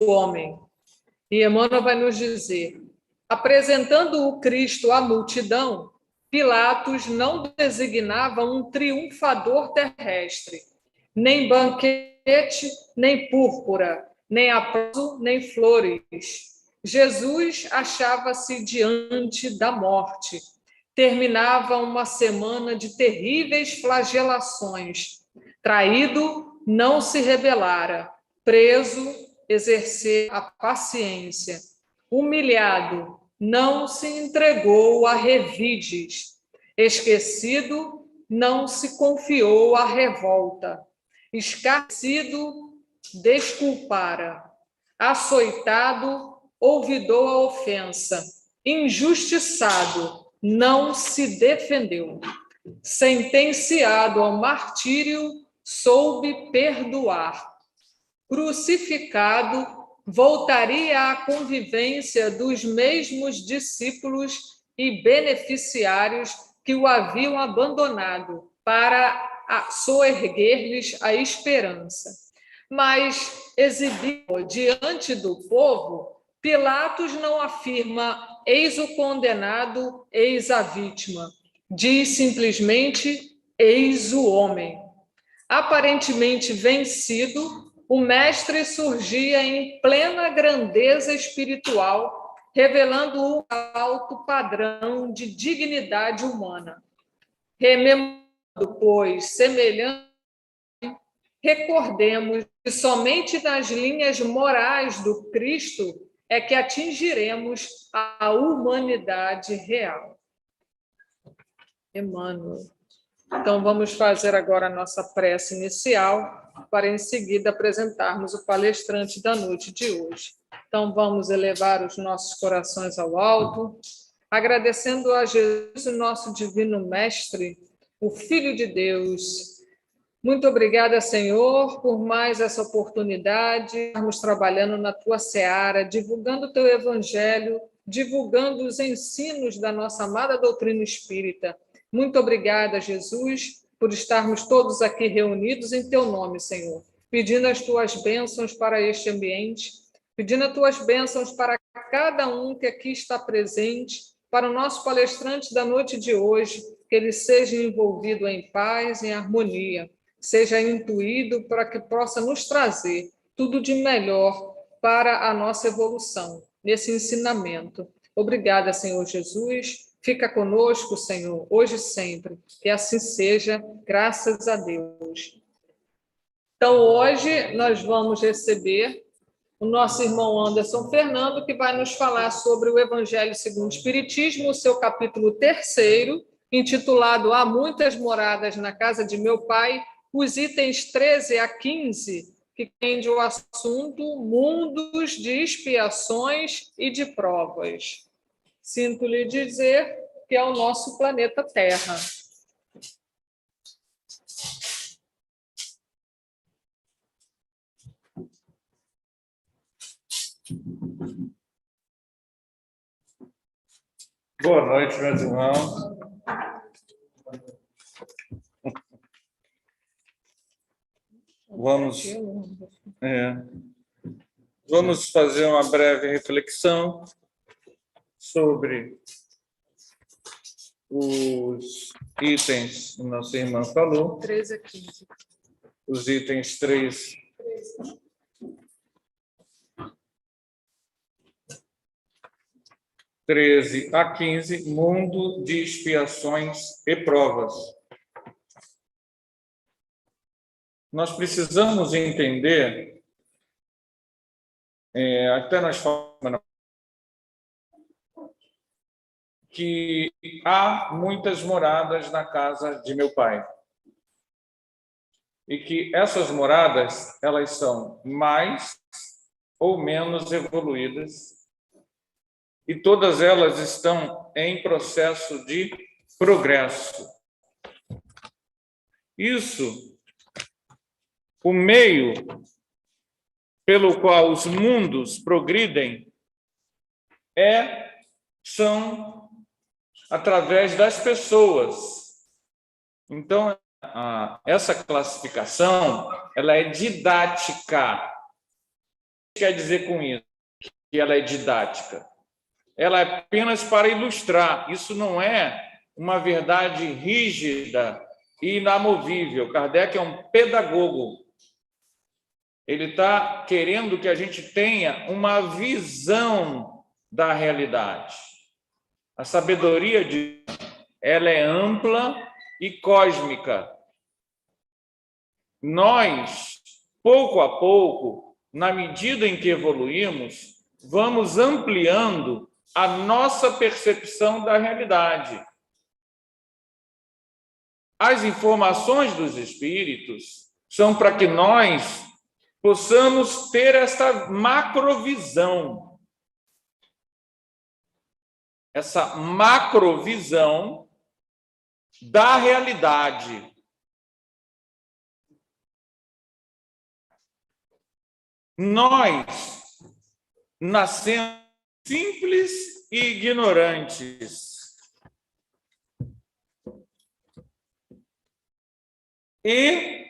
homem. E Emmanuel vai nos dizer: apresentando o Cristo à multidão, Pilatos não designava um triunfador terrestre, nem banquete, nem púrpura, nem aplauso, nem flores. Jesus achava-se diante da morte. Terminava uma semana de terríveis flagelações. Traído, não se rebelara. Preso, exercer a paciência. Humilhado, não se entregou a revides. Esquecido, não se confiou à revolta. Escarnecido, desculpara. Açoitado, olvidou a ofensa. Injustiçado, não se defendeu. Sentenciado ao martírio, soube perdoar. Crucificado, voltaria à convivência dos mesmos discípulos e beneficiários que o haviam abandonado para soerguer-lhes a esperança. Mas, exibido diante do povo, Pilatos não afirma eis o condenado, eis a vítima. Diz simplesmente eis o homem. Aparentemente vencido, o mestre surgia em plena grandeza espiritual, revelando um alto padrão de dignidade humana. Rememorando, pois, semelhante, recordemos que somente nas linhas morais do Cristo é que atingiremos a humanidade real. Emmanuel. Então, vamos fazer agora a nossa prece inicial, para em seguida apresentarmos o palestrante da noite de hoje. Então, vamos elevar os nossos corações ao alto, agradecendo a Jesus, o nosso divino mestre, o Filho de Deus. Muito obrigada, Senhor, por mais essa oportunidade, estarmos trabalhando na Tua seara, divulgando o Teu Evangelho, divulgando os ensinos da nossa amada doutrina espírita. Muito obrigada, Jesus, por estarmos todos aqui reunidos em Teu nome, Senhor, pedindo as Tuas bênçãos para este ambiente, pedindo as Tuas bênçãos para cada um que aqui está presente, para o nosso palestrante da noite de hoje, que ele seja envolvido em paz, em harmonia, seja intuído para que possa nos trazer tudo de melhor para a nossa evolução, nesse ensinamento. Obrigada, Senhor Jesus. Fica conosco, Senhor, hoje e sempre. Que assim seja, graças a Deus. Então, hoje nós vamos receber o nosso irmão Anderson Fernando, que vai nos falar sobre o Evangelho segundo o Espiritismo, o seu capítulo 3º, intitulado Há Muitas Moradas na Casa de Meu Pai, os itens 13 a 15, que tende o assunto mundos de expiações e de provas. Sinto lhe dizer que é o nosso planeta Terra. Boa noite, meus irmãos. Vamos fazer uma breve reflexão sobre os itens que nossa irmã falou. 13 a 15. Os itens 13 a 15, mundo de expiações e provas. Nós precisamos entender, até nós falamos, que há muitas moradas na casa de meu pai. E que essas moradas, elas são mais ou menos evoluídas, e todas elas estão em processo de progresso. Isso, o meio pelo qual os mundos progridem são através das pessoas. Então, essa classificação, ela é didática. quer dizer com isso? Que ela é didática. Ela é apenas para ilustrar. Isso não é uma verdade rígida e inamovível. Kardec é um pedagogo. Ele está querendo que a gente tenha uma visão da realidade. A sabedoria ela é ampla e cósmica. Nós, pouco a pouco, na medida em que evoluímos, vamos ampliando a nossa percepção da realidade. As informações dos espíritos são para que nós possamos ter essa macrovisão. Essa macrovisão da realidade. Nós nascemos simples e ignorantes. E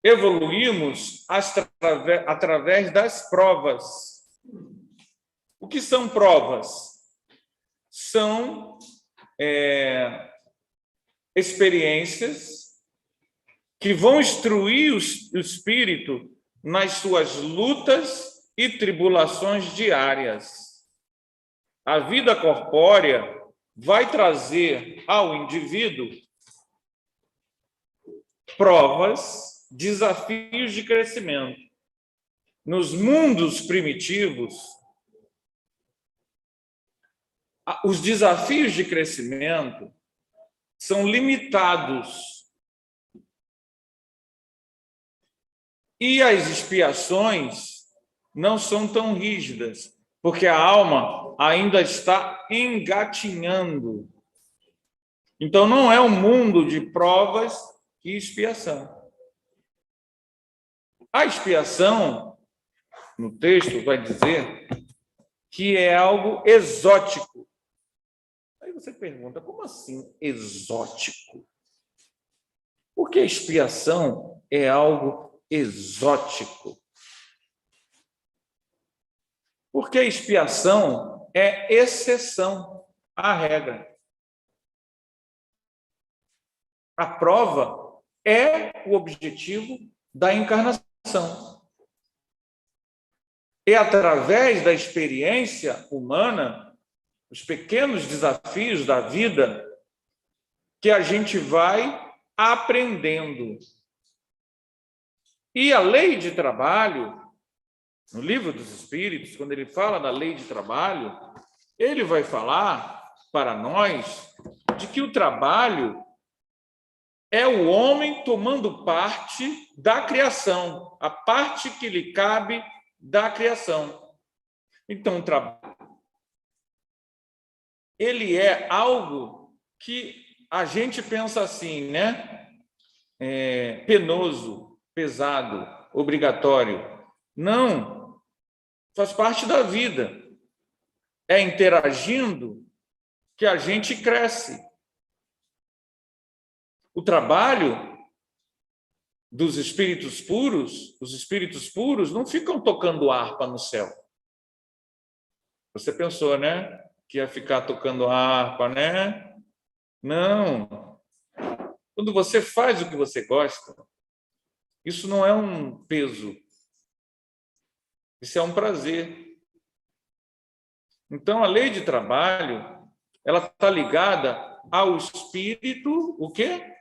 evoluímos através das provas. O que são provas? São experiências que vão instruir o espírito nas suas lutas e tribulações diárias. A vida corpórea vai trazer ao indivíduo provas, desafios de crescimento. Nos mundos primitivos, os desafios de crescimento são limitados. E as expiações não são tão rígidas, porque a alma ainda está engatinhando. Então, não é um mundo de provas e expiação. A expiação, no texto, vai dizer que é algo exótico. Aí você pergunta, como assim exótico? Por que a expiação é algo exótico? Porque a expiação é exceção à regra. A prova é o objetivo da encarnação. É através da experiência humana, os pequenos desafios da vida, que a gente vai aprendendo. E a lei de trabalho, no Livro dos Espíritos, quando ele fala da lei de trabalho, ele vai falar para nós de que o trabalho é o homem tomando parte da criação, a parte que lhe cabe da criação. Então, o trabalho, ele é algo que a gente pensa assim, né? Penoso, pesado, obrigatório. Não, faz parte da vida. É interagindo que a gente cresce. O trabalho dos espíritos puros, os espíritos puros não ficam tocando harpa no céu. Você pensou, né? Que ia ficar tocando harpa, né? Não. Quando você faz o que você gosta, isso não é um peso. Isso é um prazer. Então, a lei de trabalho, ela está ligada ao espírito, o quê?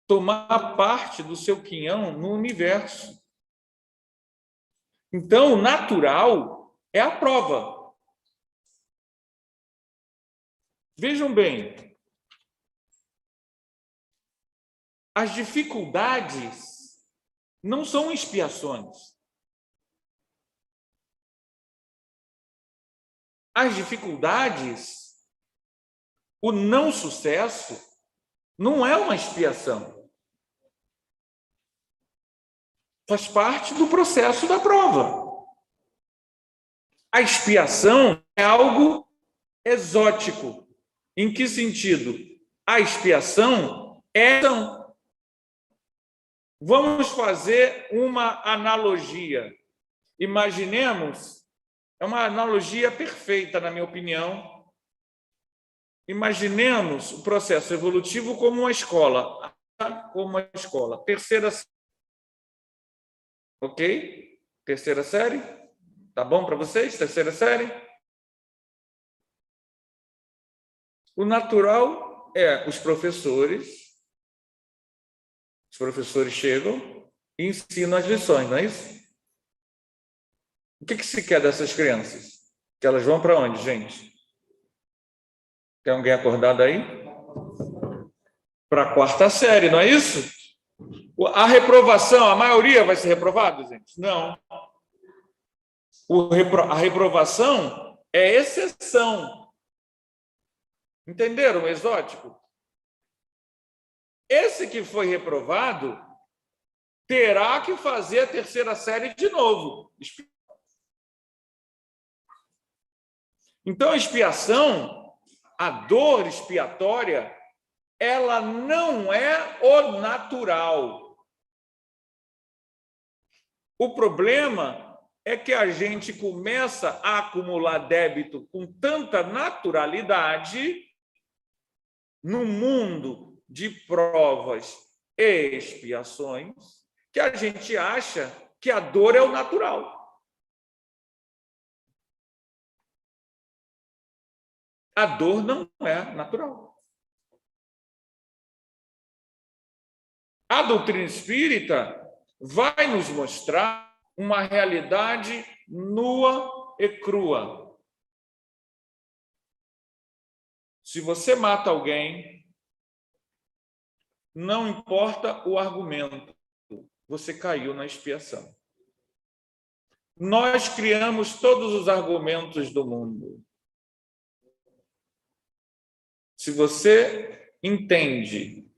Tomar parte do seu quinhão no universo. Então, o natural é a prova. Vejam bem, as dificuldades não são expiações. As dificuldades, o não sucesso, não é uma expiação. Faz parte do processo da prova. A expiação é algo exótico. Em que sentido? A expiação é ação. Vamos fazer uma analogia. Imaginemos, é uma analogia perfeita, na minha opinião. Imaginemos o processo evolutivo como uma escola. Como uma escola. Terceira, ok? Terceira série? Tá bom para vocês? Terceira série? O natural é os professores chegam e ensinam as lições, não é isso? O que se quer dessas crianças? Que elas vão para onde, gente? Tem alguém acordado aí? Para a quarta série, não é isso? A reprovação, a maioria vai ser reprovada, gente? Não. A reprovação é exceção. Entenderam o exótico? Esse que foi reprovado terá que fazer a terceira série de novo. Então, a expiação, a dor expiatória, ela não é o natural. O problema é que a gente começa a acumular débito com tanta naturalidade no mundo de provas e expiações que a gente acha que a dor é o natural. A dor não é natural. A doutrina espírita vai nos mostrar uma realidade nua e crua. Se você mata alguém, não importa o argumento, você caiu na expiação. Nós criamos todos os argumentos do mundo. Se você entende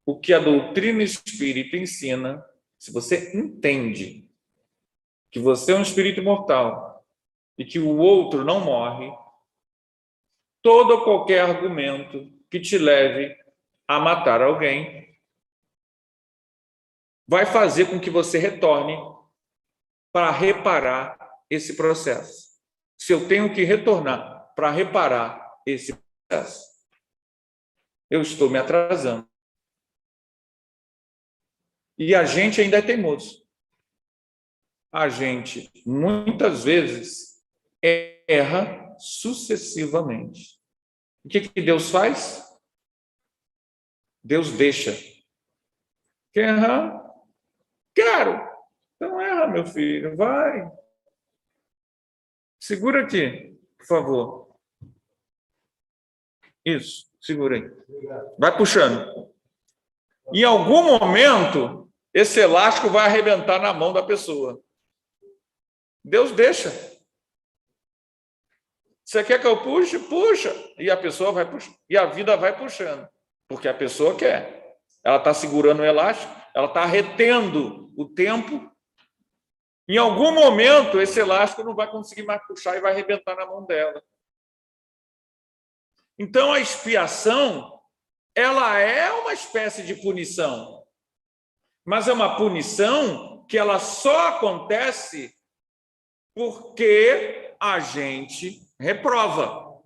o que a doutrina espírita ensina, se você entende que você é um espírito imortal e que o outro não morre, todo ou qualquer argumento que te leve a matar alguém vai fazer com que você retorne para reparar esse processo. Se eu tenho que retornar para reparar esse processo, eu estou me atrasando. E a gente ainda é teimoso. A gente, muitas vezes, erra sucessivamente. O que Deus faz? Deus deixa. Quer errar? Quero. Então erra, meu filho, vai. Segura aqui, por favor. Isso, segura aí. Vai puxando. Em algum momento, esse elástico vai arrebentar na mão da pessoa. Deus deixa. Você quer que eu puxe? Puxa. E a pessoa vai puxando. E a vida vai puxando. Porque a pessoa quer. Ela está segurando o elástico, ela está retendo o tempo. Em algum momento, esse elástico não vai conseguir mais puxar e vai arrebentar na mão dela. Então, a expiação, ela é uma espécie de punição. Mas é uma punição que ela só acontece porque a gente reprova.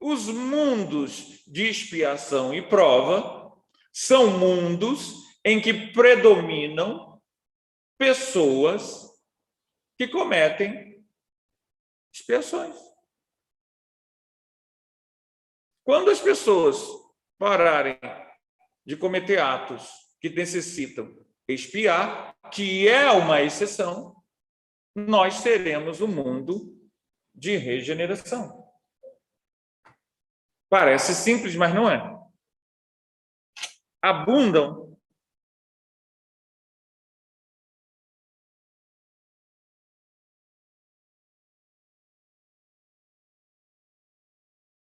Os mundos de expiação e prova são mundos em que predominam pessoas que cometem expiações. Quando as pessoas pararem de cometer atos que necessitam expiar, que é uma exceção, nós teremos um mundo de regeneração. Parece simples, mas não é. Abundam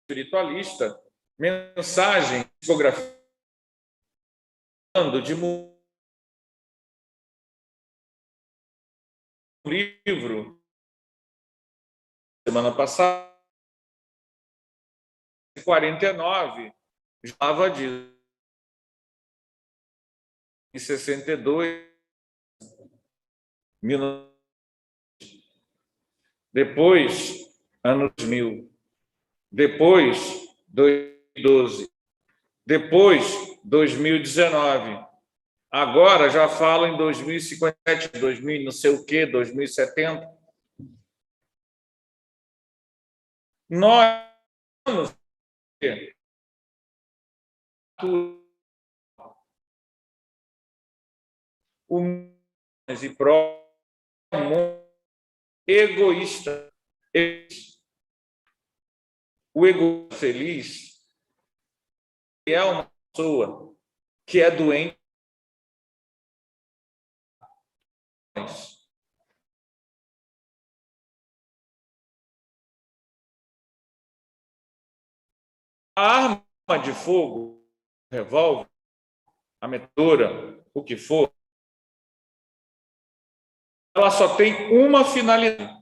espiritualista, mensagem, psicografia de um livro semana passada, 49, falava disso. Em 62, Depois, ano 2000. Depois, 2012. Depois, 2019. Agora já falo em 2057, 2000 não sei o quê, 2070. Nós vamos ter humanas e pró egoísta. O egoísta feliz é uma pessoa que é doente. A arma de fogo, revólver, a metralhadora, o que for, ela só tem uma finalidade.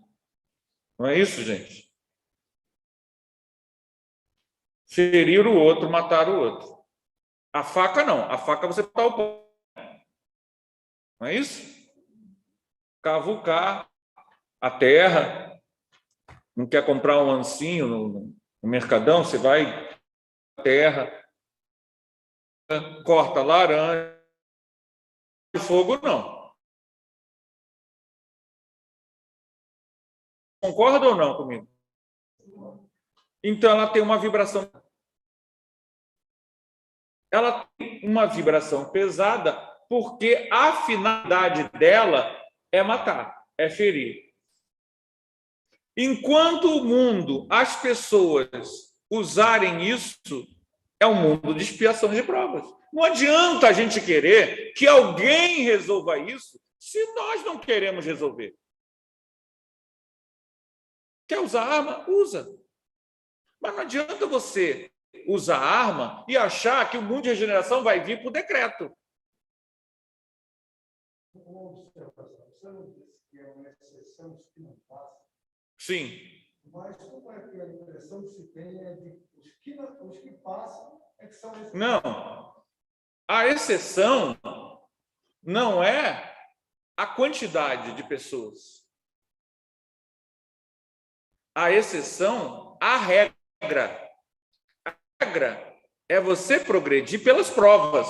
Não é isso, gente? Ferir o outro, matar o outro. A faca não. A faca você tá o pão. Não é isso? Cavucar a terra. Não quer comprar um ancinho no mercadão? Você vai à terra, corta laranja. De fogo, não. Concorda ou não comigo? Então, ela tem uma vibração. Ela tem uma vibração pesada porque a finalidade dela é matar, é ferir. Enquanto o mundo, as pessoas usarem isso, é um mundo de expiação de provas. Não adianta a gente querer que alguém resolva isso se nós não queremos resolver. Quer usar arma? Usa. Mas não adianta você usar arma e achar que o mundo de regeneração vai vir por decreto. Uma observação. Você não disse que é uma exceção os que não passam? Sim. Mas como é que a impressão que se tem é de os que passam é que são exceções? Não. A exceção não é a quantidade de pessoas. A exceção, a regra. A regra é você progredir pelas provas.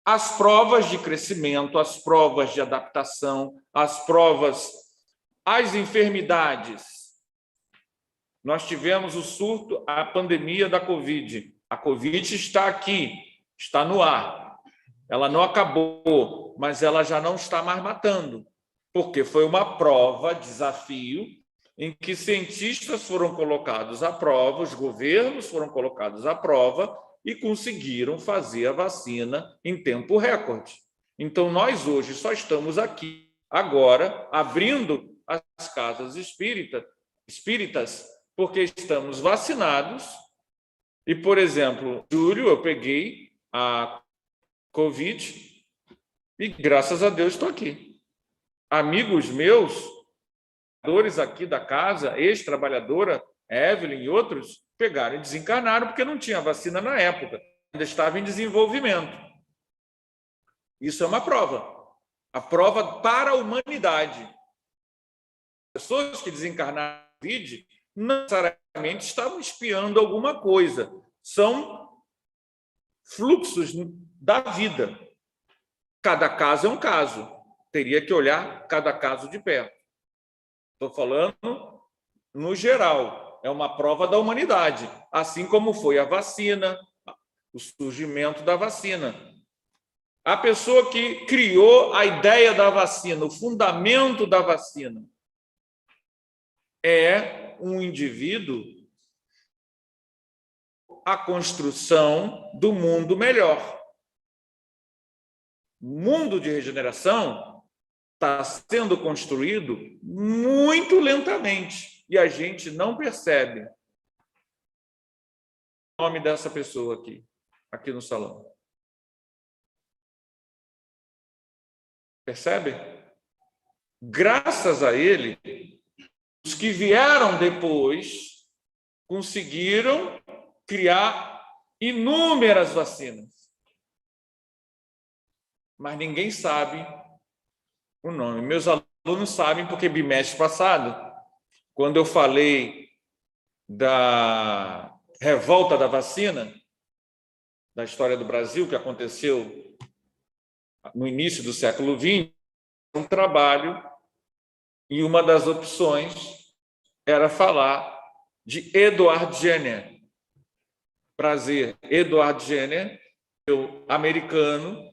As provas de crescimento, as provas de adaptação, as provas, as enfermidades. Nós tivemos o surto, a pandemia da Covid. A Covid está aqui, está no ar. Ela não acabou, mas ela já não está mais matando, porque foi uma prova, desafio, em que cientistas foram colocados à prova, os governos foram colocados à prova e conseguiram fazer a vacina em tempo recorde. Então, nós hoje só estamos aqui, agora, abrindo as casas espíritas, porque estamos vacinados. E, por exemplo, em julho eu peguei a Covid e, graças a Deus, estou aqui. Amigos meus, trabalhadores aqui da casa, ex-trabalhadora, Evelyn e outros, pegaram e desencarnaram porque não tinha vacina na época, ainda estava em desenvolvimento. Isso é uma prova. A prova para a humanidade. As pessoas que desencarnaram na Covid não necessariamente estavam espiando alguma coisa. São fluxos da vida. Cada caso é um caso. Teria que olhar cada caso de perto. Estou falando no geral. É uma prova da humanidade. Assim como foi a vacina, o surgimento da vacina. A pessoa que criou a ideia da vacina, o fundamento da vacina, é um indivíduo, a construção do mundo melhor. O mundo de regeneração está sendo construído muito lentamente e a gente não percebe o nome dessa pessoa aqui no salão. Percebe? Graças a ele, os que vieram depois conseguiram criar inúmeras vacinas. mas ninguém sabe o nome. Meus alunos sabem, porque bimestre passado, quando eu falei da revolta da vacina, da história do Brasil, que aconteceu no início do século XX, um trabalho, e uma das opções era falar de Edward Jenner. Prazer, Edward Jenner, americano,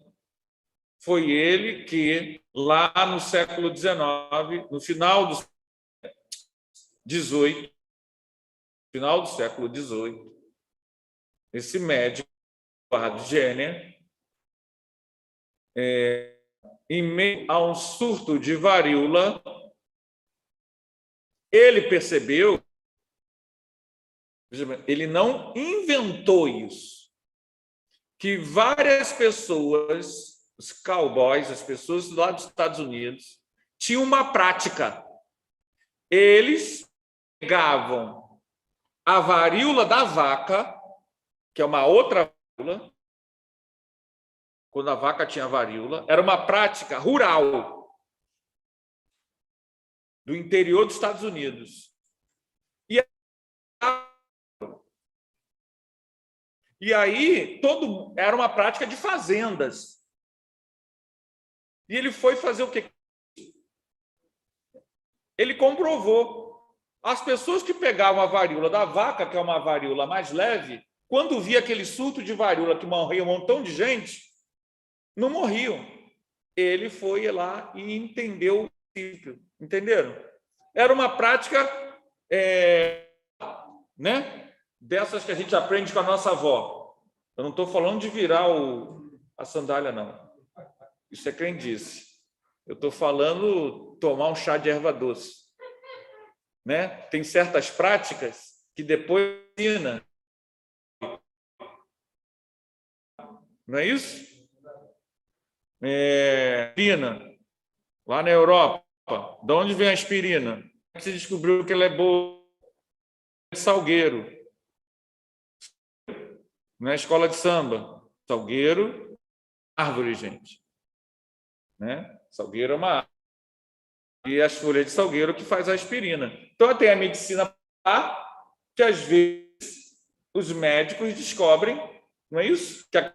foi ele que, lá no século XIX, no final do XVIII, final do século XVIII, esse médico, Edward Jenner, em meio a um surto de varíola, ele percebeu, ele não inventou isso, que várias pessoas, os cowboys, as pessoas lá dos Estados Unidos, tinham uma prática. Eles pegavam a varíola da vaca, que é uma outra varíola, quando a vaca tinha varíola, era uma prática rural do interior dos Estados Unidos. E aí, era uma prática de fazendas. E ele foi fazer o quê? Ele comprovou. As pessoas que pegavam a varíola da vaca, que é uma varíola mais leve, quando via aquele surto de varíola que morria um montão de gente, não morriam. Ele foi lá e entendeu o princípio. Entenderam? Era uma prática né? Dessas que a gente aprende com a nossa avó. Eu não estou falando de virar a sandália, não. Isso é crendice. Eu estou falando tomar um chá de erva doce. Né? Tem certas práticas que depois ensina. Não é isso? Aspirina, lá na Europa. De onde vem a aspirina? Você descobriu que ela é boa? Salgueiro. Não é escola de samba. Salgueiro, árvore, gente. Né? Salgueiro é uma árvore. E as folhas de salgueiro que faz a aspirina. Então, tem a medicina que, às vezes, os médicos descobrem, não é isso? Que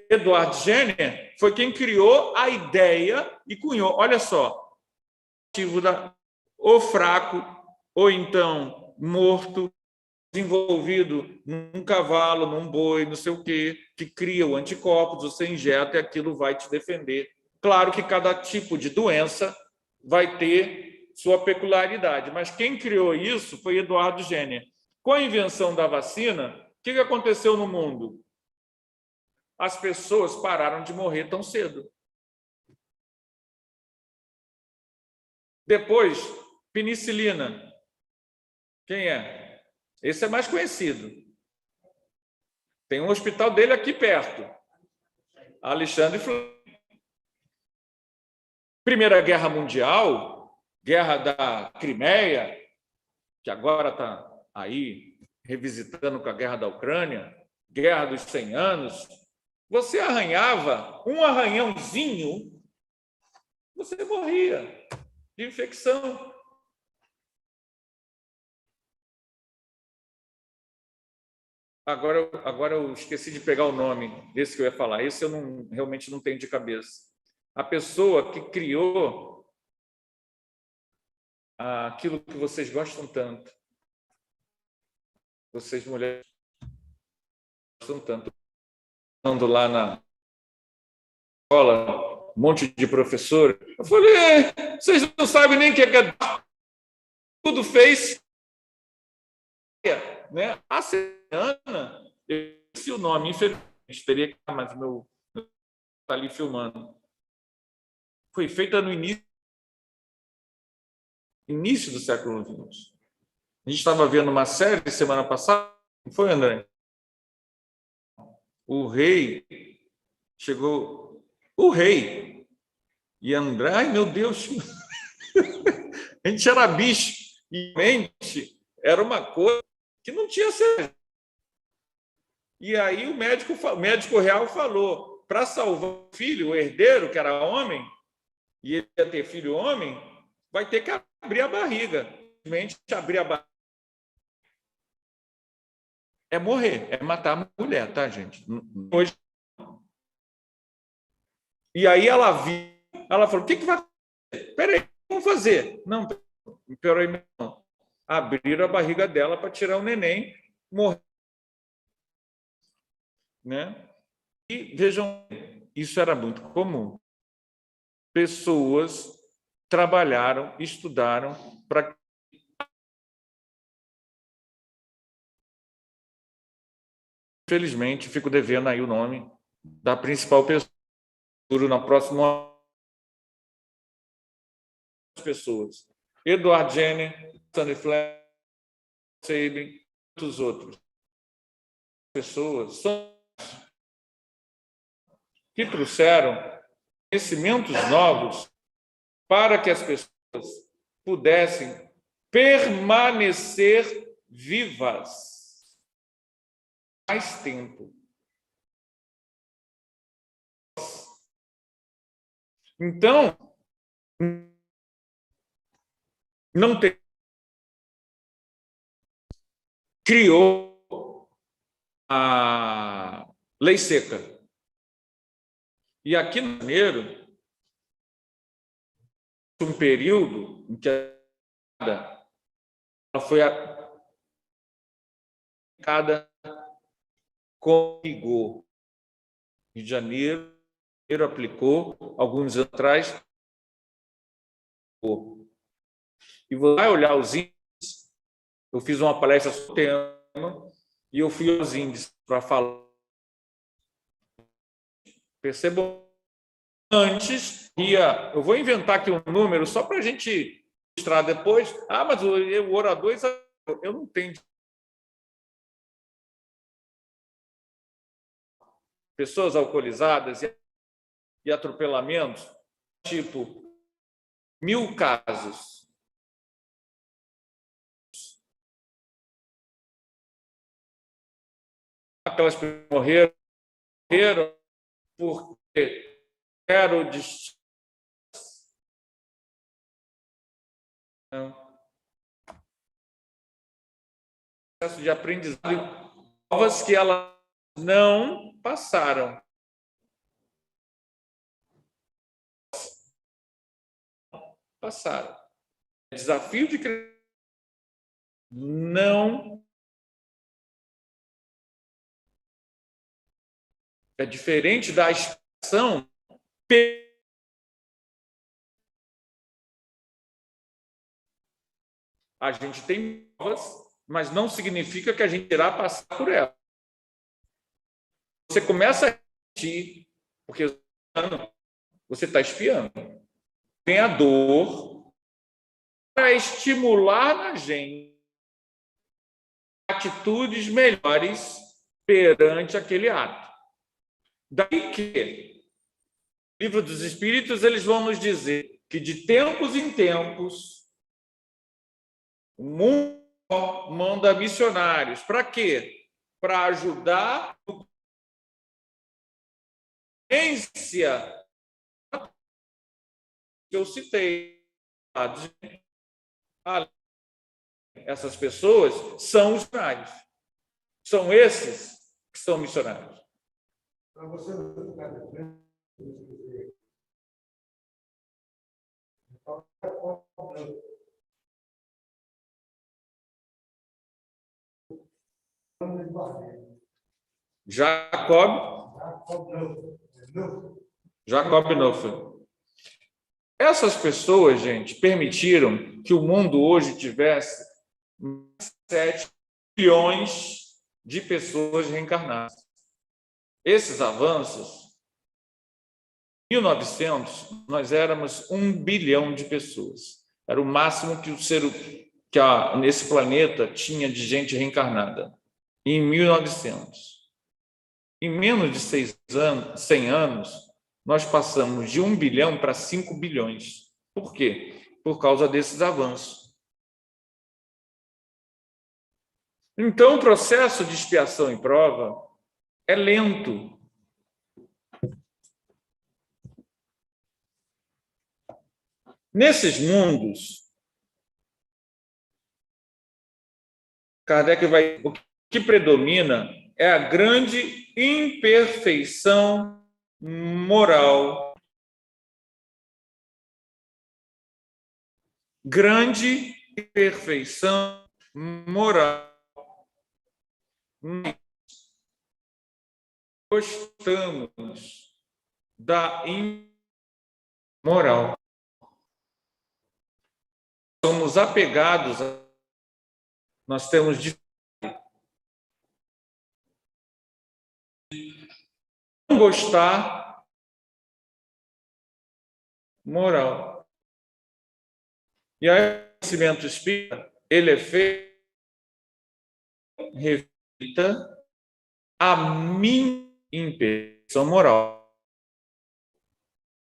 Edward Jenner foi quem criou a ideia e cunhou. Olha só, ou fraco, ou então morto, desenvolvido num cavalo, num boi, não sei o quê, que cria o anticorpos, você injeta e aquilo vai te defender. Claro que cada tipo de doença vai ter sua peculiaridade, mas quem criou isso foi Edward Jenner. Com a invenção da vacina, o que aconteceu no mundo? As pessoas pararam de morrer tão cedo. Depois, penicilina. Quem é? Esse é mais conhecido. Tem um hospital dele aqui perto. Alexandre Fleming. Primeira Guerra Mundial, Guerra da Crimeia, que agora está aí revisitando com a Guerra da Ucrânia, Guerra dos 100 anos, você arranhava um arranhãozinho, você morria de infecção. Agora eu esqueci de pegar o nome desse que eu ia falar. Esse eu realmente não tenho de cabeça. A pessoa que criou aquilo que vocês gostam tanto. Vocês, mulheres, gostam tanto. Andando lá na escola, um monte de professor. Eu falei, vocês não sabem nem o que é tudo fez. Né? A Ana, eu esqueci o nome, infelizmente, teria que estar, mas meu está ali filmando. Foi feita no início do século XX. A gente estava vendo uma série semana passada, não foi, André? O rei chegou, e André, ai meu Deus, a gente era bicho, e mente era uma coisa que não tinha certeza. E aí o médico real falou, para salvar o filho, o herdeiro, que era homem, e ele ia ter filho homem, vai ter que abrir a barriga. Simplesmente abrir a barriga é morrer, é matar a mulher, tá, gente? Hoje. E aí ela viu, ela falou: o que vai acontecer? Peraí, vamos fazer. Não, peraí, não. Abriram a barriga dela para tirar o neném, morrer. Né? E vejam, isso era muito comum. Pessoas trabalharam, estudaram para. Infelizmente, fico devendo aí o nome da principal pessoa na próxima pessoas. Edward Jenner, Stanley Fleming, Sabin, muitos outros. Pessoas que trouxeram conhecimentos novos para que as pessoas pudessem permanecer vivas mais tempo. Então, não tem. Criou a lei seca. E aqui no Janeiro, um período em que ela foi aplicada com rigor. Rio de Janeiro aplicou, alguns anos atrás, e você vai olhar os índices. Eu fiz uma palestra sobre o tema e eu fui aos índices para falar. Percebam, antes, eu vou inventar aqui um número só para a gente mostrar depois. Ah, mas o orador, eu não tenho. Pessoas alcoolizadas e atropelamentos, tipo 1.000 casos. Aquelas pessoas morreram porque eram processo de aprendizado, provas que elas não passaram. Desafio de não é diferente da expressão. A gente tem provas, mas não significa que a gente irá passar por elas. Você começa a repetir, porque você está espiando. Tem a dor para estimular na gente atitudes melhores perante aquele ato. Daí que o Livro dos Espíritos, eles vão nos dizer que de tempos em tempos o mundo manda missionários. Para quê? Para ajudar a ciência que eu citei. Essas pessoas são os missionários. São esses que são missionários. Para você não ficar de frente, Jacob Neufeld. Essas pessoas, gente, permitiram que o mundo hoje tivesse 7 bilhões de pessoas reencarnadas. Esses avanços, em 1900, nós éramos 1 bilhão de pessoas. Era o máximo que nesse planeta tinha de gente reencarnada. Em 1900. Em menos de 100 anos, nós passamos de 1 bilhão para 5 bilhões. Por quê? Por causa desses avanços. Então, o processo de expiação e prova é lento. Nesses mundos, Kardec vai... O que predomina é a grande imperfeição moral. Grande imperfeição moral. Gostamos da imoral. Somos apegados, nós temos de não gostar moral. E aí, o conhecimento espírita, ele é feito, reflita a minha imperfeição moral.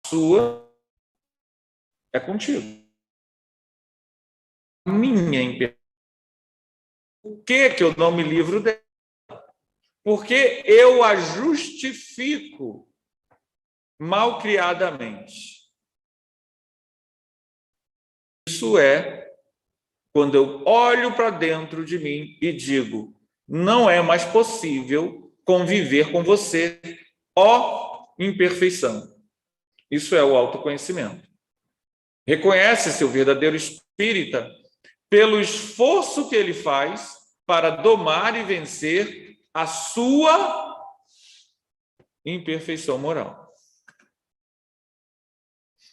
A sua é contigo. A minha imperfeição. Por que eu não me livro dela? Porque eu a justifico malcriadamente. Isso é quando eu olho para dentro de mim e digo: não é mais possível conviver com você, ó imperfeição. Isso é o autoconhecimento. Reconhece-se o verdadeiro espírita pelo esforço que ele faz para domar e vencer a sua imperfeição moral.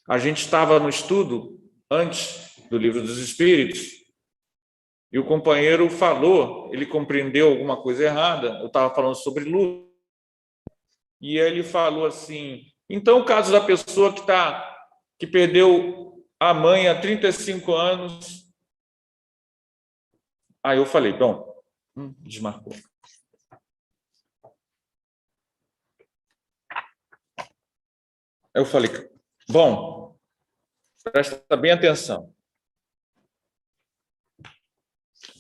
A gente estava no estudo antes do Livro dos Espíritos e o companheiro falou, ele compreendeu alguma coisa errada, eu estava falando sobre luto, e ele falou assim: então o caso da pessoa que perdeu a mãe há 35 anos. Aí eu falei: bom, desmarcou. Eu falei: bom, presta bem atenção.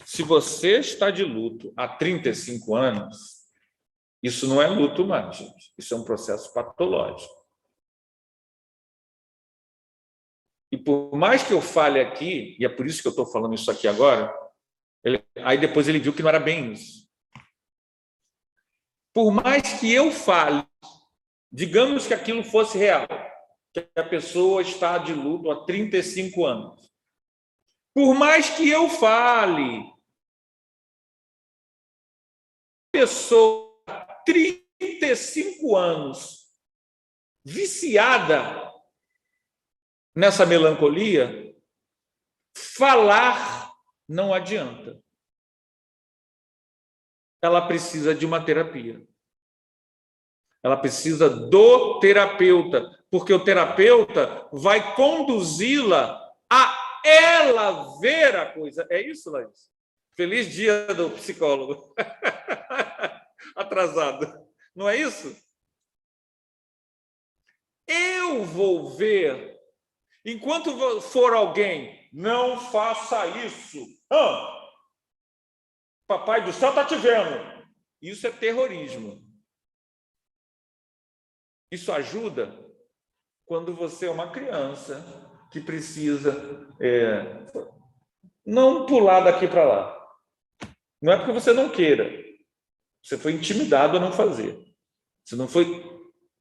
Se você está de luto há 35 anos, isso não é luto mais, gente. Isso é um processo patológico. E por mais que eu fale aqui, e é por isso que eu estou falando isso aqui agora, aí depois ele viu que não era bem isso. Por mais que eu fale, digamos que aquilo fosse real, que a pessoa está de luto há 35 anos. Por mais que eu fale, a pessoa há 35 anos viciada nessa melancolia, falar não adianta. Ela precisa de uma terapia. Ela precisa do terapeuta, porque o terapeuta vai conduzi-la a ela ver a coisa. É isso, Laís? Feliz dia do psicólogo. Atrasado. Não é isso? Eu vou ver. Enquanto for alguém, não faça isso. Papai do céu está te vendo. Isso é terrorismo. Isso ajuda quando você é uma criança que precisa não pular daqui para lá. Não é porque você não queira. Você foi intimidado a não fazer. Você não foi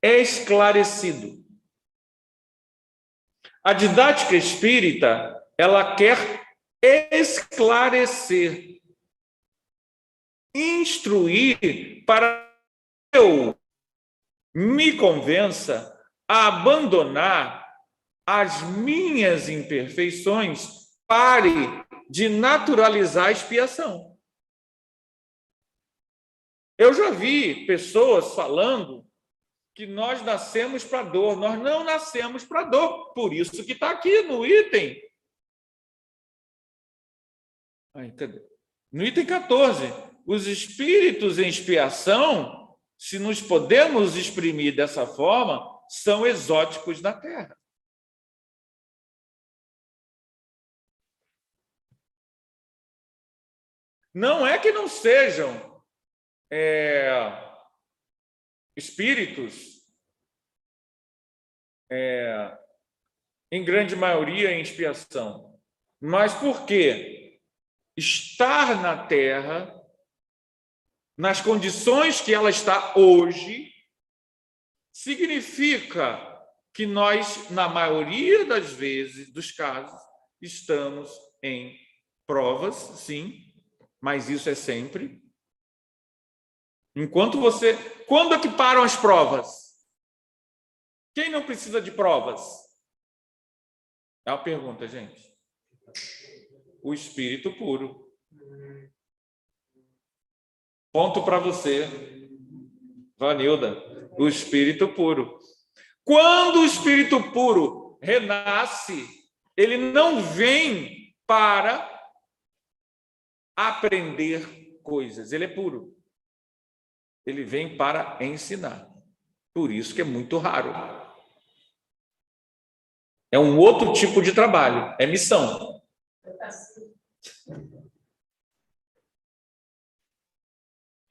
esclarecido. A didática espírita, ela quer esclarecer, instruir para que eu me convença a abandonar as minhas imperfeições, pare de naturalizar a expiação. Eu já vi pessoas falando que nós nascemos para dor. Nós não nascemos para dor. Por isso que está aqui no item. No item 14. Os espíritos em expiação, se nos podemos exprimir dessa forma, são exóticos na Terra. Não é que não sejam espíritos em grande maioria, em expiação. Mas por quê? Estar na terra, nas condições que ela está hoje, significa que nós, na maioria das vezes, dos casos, estamos em provas, sim, mas isso é sempre. Enquanto você... Quando é que param as provas? Quem não precisa de provas? É uma pergunta, gente. O espírito puro. Ponto para você, Vanilda. O espírito puro. Quando o espírito puro renasce, ele não vem para aprender coisas. Ele é puro. Ele vem para ensinar. Por isso que é muito raro. É um outro tipo de trabalho. É missão.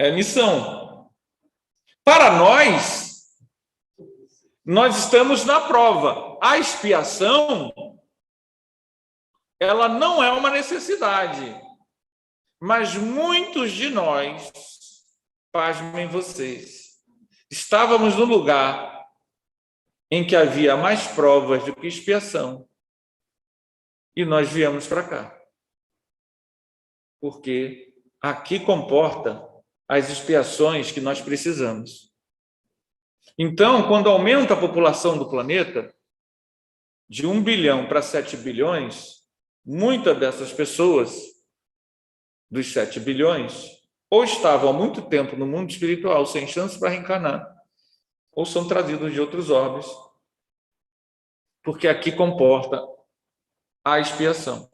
É missão. Para nós estamos na prova. A expiação, ela não é uma necessidade. Mas muitos de nós, pasmem vocês, estávamos no lugar em que havia mais provas do que expiação. E nós viemos para cá. Porque aqui comporta as expiações que nós precisamos. Então, quando aumenta a população do planeta, de 1 bilhão para 7 bilhões, muitas dessas pessoas, dos 7 bilhões, ou estavam há muito tempo no mundo espiritual, sem chance para reencarnar, ou são trazidos de outros orbes, porque aqui comporta a expiação.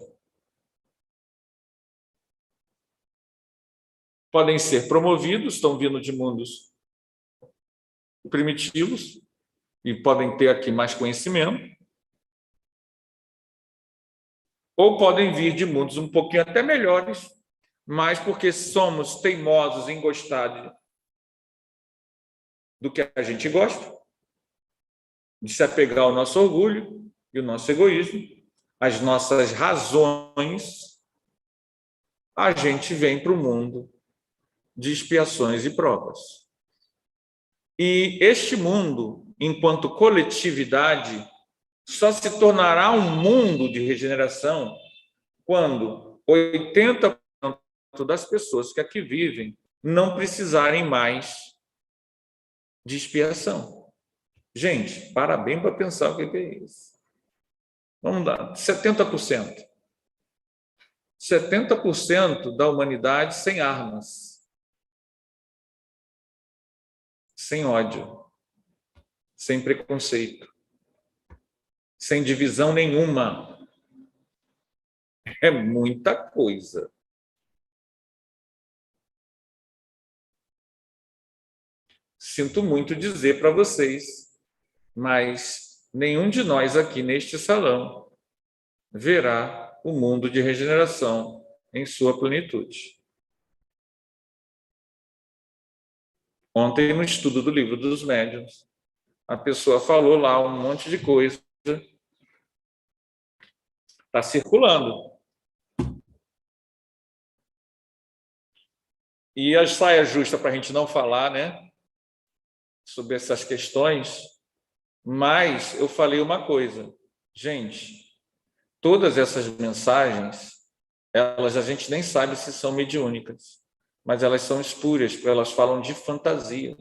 Podem ser promovidos, estão vindo de mundos primitivos, e podem ter aqui mais conhecimento, ou podem vir de mundos um pouquinho até melhores, mas porque somos teimosos em gostar do que a gente gosta, de se apegar ao nosso orgulho e o nosso egoísmo, as nossas razões, a gente vem para o mundo de expiações e provas. E este mundo, enquanto coletividade, só se tornará um mundo de regeneração quando 80% das pessoas que aqui vivem não precisarem mais de expiação. Gente, parabéns para pensar o que é isso. Vamos lá, 70%. 70% da humanidade sem armas. Sem ódio, sem preconceito, sem divisão nenhuma. É muita coisa. Sinto muito dizer para vocês, mas nenhum de nós aqui neste salão verá o mundo de regeneração em sua plenitude. Ontem, no estudo do livro dos médiuns, a pessoa falou lá um monte de coisa. Está circulando. E a saia justa para a gente não falar, né, sobre essas questões, mas eu falei uma coisa. Gente, todas essas mensagens, a gente nem sabe se são mediúnicas, mas elas são espúrias, porque elas falam de fantasia.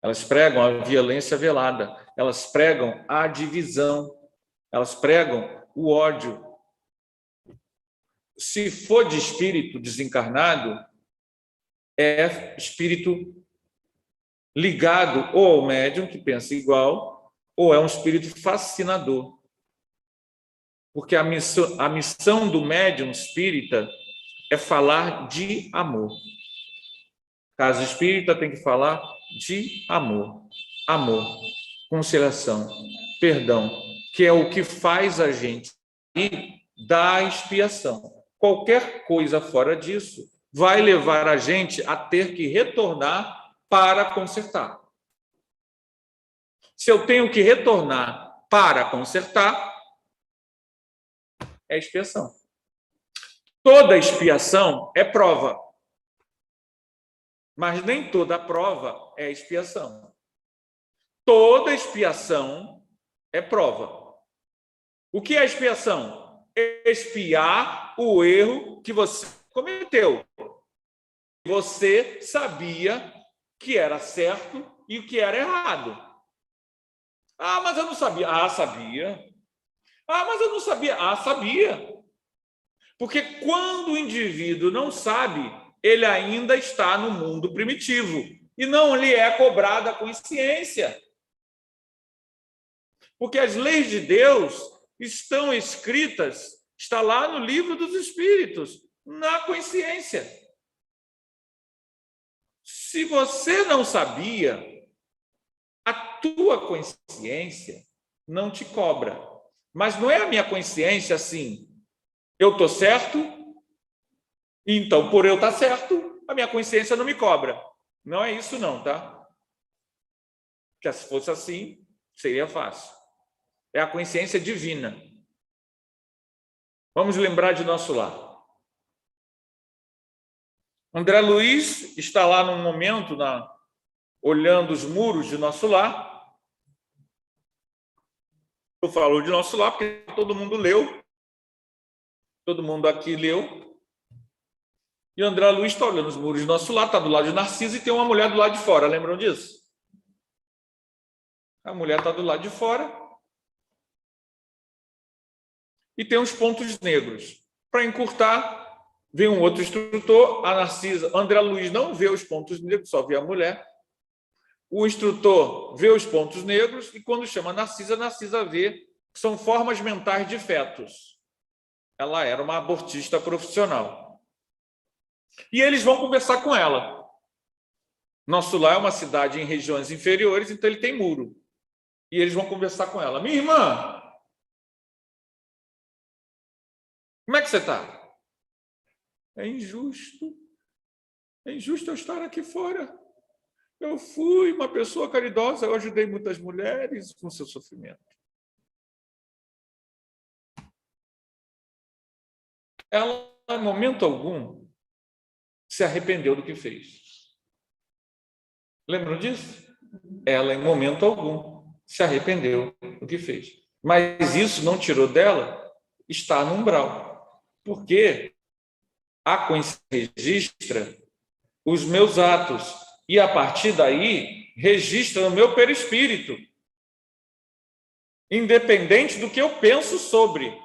Elas pregam a violência velada, elas pregam a divisão, elas pregam o ódio. Se for de espírito desencarnado, é espírito ligado ou ao médium, que pensa igual, ou é um espírito fascinador. Porque a missão do médium espírita é falar de amor. Casa espírita tem que falar de amor. Amor, conciliação, perdão, que é o que faz a gente ir da expiação. Qualquer coisa fora disso vai levar a gente a ter que retornar para consertar. Se eu tenho que retornar para consertar, é expiação. Toda expiação é prova, mas nem toda prova é expiação. Toda expiação é prova. O que é expiação? Expiar o erro que você cometeu. Você sabia que era certo e o que era errado. Ah, mas eu não sabia. Ah, sabia. Ah, mas eu não sabia. Ah, sabia. Porque quando o indivíduo não sabe, ele ainda está no mundo primitivo e não lhe é cobrada a consciência. Porque as leis de Deus estão escritas, está lá no livro dos Espíritos, na consciência. Se você não sabia, a tua consciência não te cobra. Mas não é a minha consciência assim, eu estou certo, então por eu estar certo, a minha consciência não me cobra. Não é isso não, tá? Porque se fosse assim, seria fácil. É a consciência divina. Vamos lembrar de nosso lar. André Luiz está lá num momento, olhando os muros de nosso lar. Eu falo de nosso lar porque todo mundo leu. Todo mundo aqui leu. E André Luiz está olhando os muros de nosso lar, está do lado de Narciso e tem uma mulher do lado de fora. Lembram disso? A mulher está do lado de fora. E tem uns pontos negros. Para encurtar, vem um outro instrutor, a Narcisa. André Luiz não vê os pontos negros, só vê a mulher. O instrutor vê os pontos negros e quando chama a Narcisa vê que são formas mentais de fetos. Ela era uma abortista profissional. E eles vão conversar com ela. Nosso lar é uma cidade em regiões inferiores, então ele tem muro. E eles vão conversar com ela. Minha irmã, como é que você está? É injusto. É injusto eu estar aqui fora. Eu fui uma pessoa caridosa, eu ajudei muitas mulheres com seu sofrimento. Ela, em momento algum, se arrependeu do que fez. Lembram disso? Ela, em momento algum, se arrependeu do que fez. Mas isso não tirou dela estar no umbral. Porque a consciência registra os meus atos e, a partir daí, registra o meu perispírito, independente do que eu penso sobre.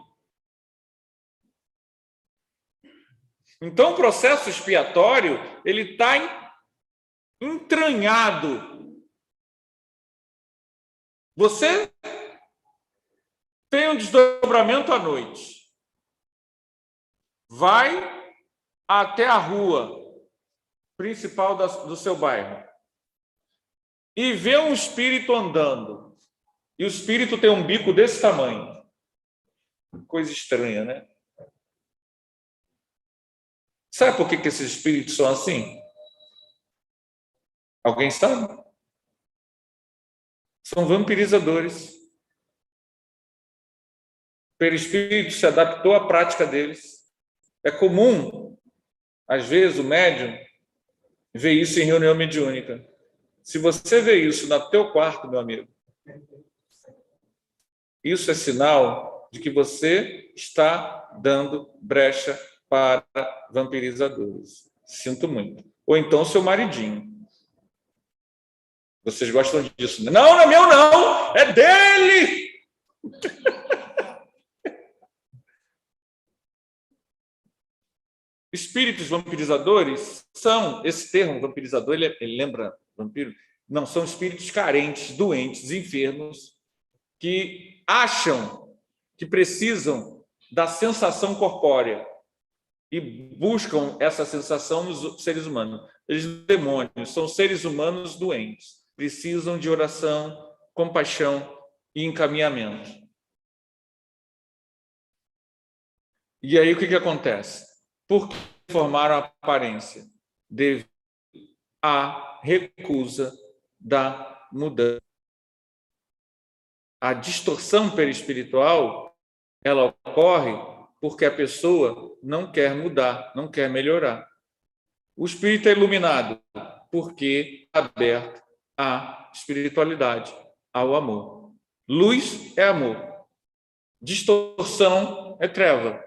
Então, o processo expiatório, ele está entranhado. Você tem um desdobramento à noite. Vai até a rua principal do seu bairro e vê um espírito andando. E o espírito tem um bico desse tamanho. Coisa estranha, né? Sabe por que esses espíritos são assim? Alguém sabe? São vampirizadores. O perispírito se adaptou à prática deles. É comum, às vezes, o médium ver isso em reunião mediúnica. Se você vê isso no teu quarto, meu amigo, isso é sinal de que você está dando brecha para vampirizadores. Sinto muito. Ou então seu maridinho. Vocês gostam disso? Não, não é meu, não! É dele! Espíritos vampirizadores são, esse termo vampirizador, ele lembra vampiro? Não, são espíritos carentes, doentes, enfermos, que acham que precisam da sensação corpórea e buscam essa sensação nos seres humanos. Eles são demônios, são seres humanos doentes, precisam de oração, compaixão e encaminhamento. E aí o que acontece? Por que formaram a aparência? Devido à recusa da mudança. A distorção perispiritual, ela ocorre porque a pessoa não quer mudar, não quer melhorar. O espírito é iluminado porque é aberto à espiritualidade, ao amor. Luz é amor. Distorção é treva.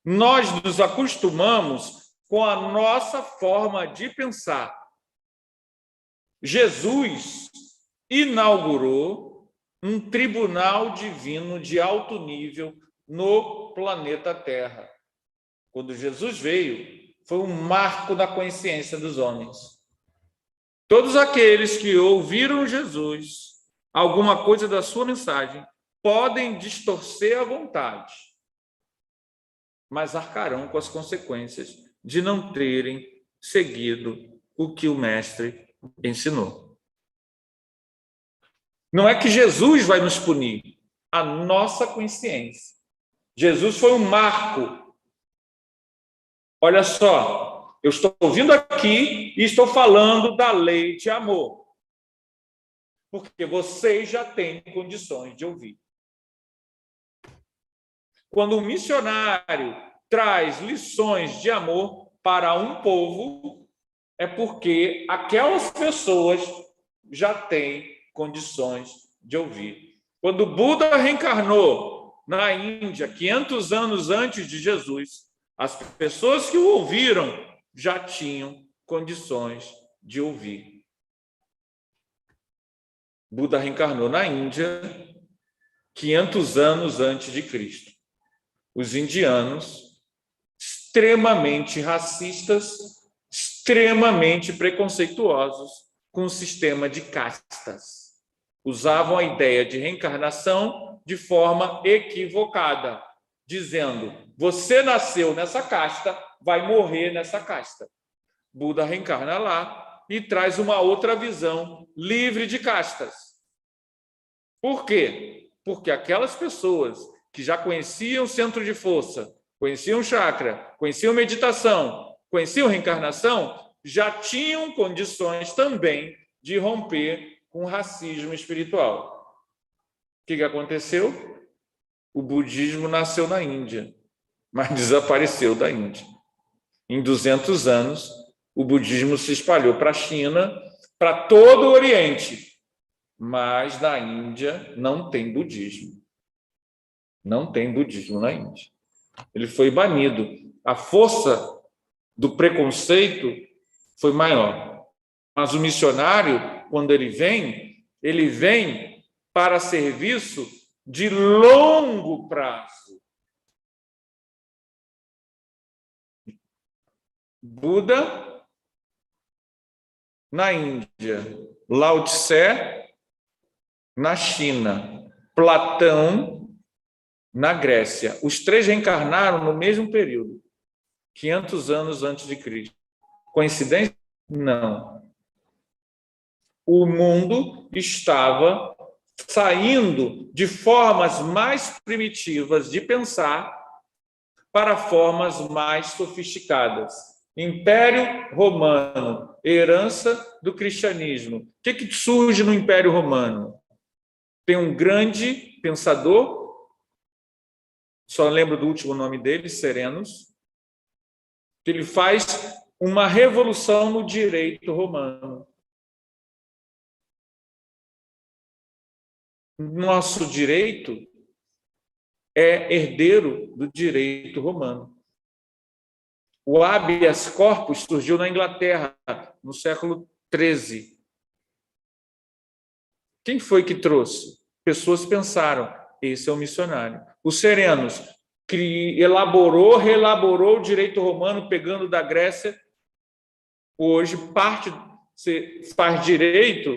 Nós nos acostumamos com a nossa forma de pensar. Jesus inaugurou um tribunal divino de alto nível no planeta Terra. Quando Jesus veio, foi um marco da consciência dos homens. Todos aqueles que ouviram Jesus, alguma coisa da sua mensagem, podem distorcer à vontade, mas arcarão com as consequências de não terem seguido o que o Mestre ensinou. Não é que Jesus vai nos punir, a nossa consciência. Jesus foi um marco. Olha só, eu estou vindo aqui e estou falando da lei de amor, porque vocês já têm condições de ouvir. Quando um missionário traz lições de amor para um povo, é porque aquelas pessoas já têm condições de ouvir. Quando Buda reencarnou na Índia, 500 anos antes de Jesus, as pessoas que o ouviram já tinham condições de ouvir. Buda reencarnou na Índia 500 anos antes de Cristo. Os indianos, extremamente racistas, extremamente preconceituosos com o sistema de castas. Usavam a ideia de reencarnação de forma equivocada, dizendo: você nasceu nessa casta, vai morrer nessa casta. Buda reencarna lá e traz uma outra visão livre de castas. Por quê? Porque aquelas pessoas que já conheciam o centro de força, conheciam chakra, conheciam meditação, conheciam reencarnação, já tinham condições também de romper com o racismo espiritual. O que aconteceu? O budismo nasceu na Índia, mas desapareceu da Índia. Em 200 anos, o budismo se espalhou para a China, para todo o Oriente, mas na Índia não tem budismo. Não tem budismo na Índia. Ele foi banido. A força do preconceito foi maior. Mas o missionário, quando ele vem para serviço de longo prazo. Buda na Índia, Lao Tse na China, Platão na Grécia. Os três reencarnaram no mesmo período, 500 anos antes de Cristo. Coincidência? Não. O mundo estava saindo de formas mais primitivas de pensar para formas mais sofisticadas. Império Romano, herança do cristianismo. O que surge no Império Romano? Tem um grande pensador, só lembro do último nome dele, Serenus, que ele faz uma revolução no direito romano. Nosso direito é herdeiro do direito romano. O habeas corpus surgiu na Inglaterra, no século XIII. Quem foi que trouxe? Pessoas pensaram, esse é o missionário. O Serenus, que reelaborou o direito romano, pegando da Grécia. Hoje, você faz direito,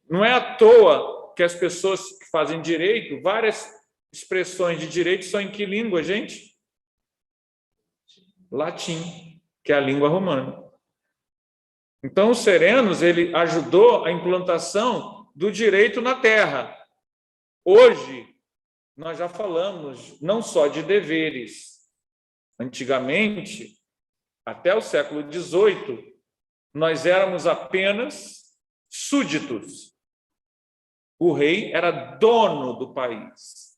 não é à toa que as pessoas que fazem direito, várias expressões de direito são em que língua, gente? Latim, que é a língua romana. Então, o Serenus, ele ajudou a implantação do direito na Terra. Hoje, nós já falamos não só de deveres. Antigamente, até o século XVIII, nós éramos apenas súditos. O rei era dono do país.